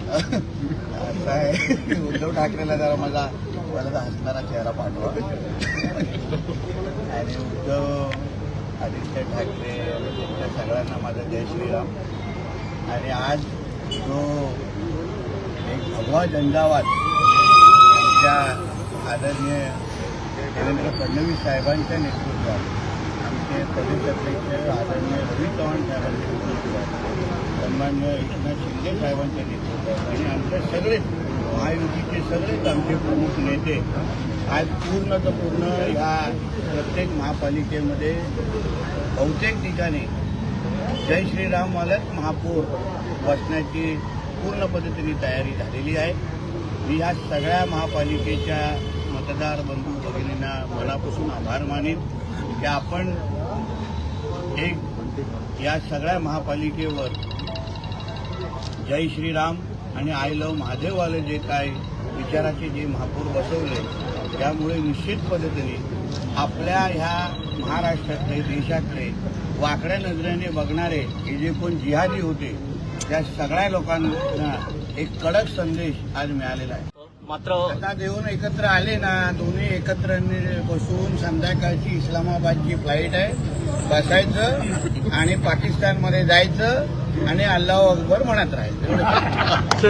असं आहे, उद्धव ठाकरेला जरा माझा मला हसणारा चेहरा पाठवा. आणि उद्धव आदित्य ठाकरे त्यांच्या सगळ्यांना माझा जय श्रीराम. आणि आज जो एक भगवा झंझावात आमच्या आदरणीय देवेंद्र फडणवीस साहेबांच्या नेतृत्वात, आमचे प्रदेशाध्यक्ष आदरणीय रवी चव्हाण साहेबांच्या नेतृत्वात, सन्माननीय एकनाथ शिंदे साहेबांच्या नेतृत्वात आणि आमचे सगळेच महायुतीचे सगळेच आमचे प्रमुख नेते आज पूर्ण ह्या प्रत्येक महापालिकेमध्ये बहुतेक ठिकाणी जय श्रीराम मालक महापौर बसण्याची पूर्ण पद्धतीने तयारी झालेली आहे. मी या सगळ्या महापालिकेच्या मतदार बंधू भगिनींना मनापासून आभार मानेन की आपण एक या सगळ्या महापालिकेवर जय श्रीराम आणि आय लव्ह महादेववाले जे काय विचाराचे जे महापौर बसवले, त्यामुळे निश्चित पद्धतीने आपल्या ह्या महाराष्ट्रातले देशातले वाकड्या नजरेने बघणारे हे जे कोण जिहादी होते त्या सगळ्या लोकांना एक कडक संदेश आज मिळालेला आहे. मात्र आता देऊन एकत्र आले ना, दोन्ही एकत्र बसून संध्याकाळची इस्लामाबादची फ्लाईट आहे, बसायचं आणि पाकिस्तानमध्ये जायचं आणि अल्लाहू अकबर म्हणत राहायचं.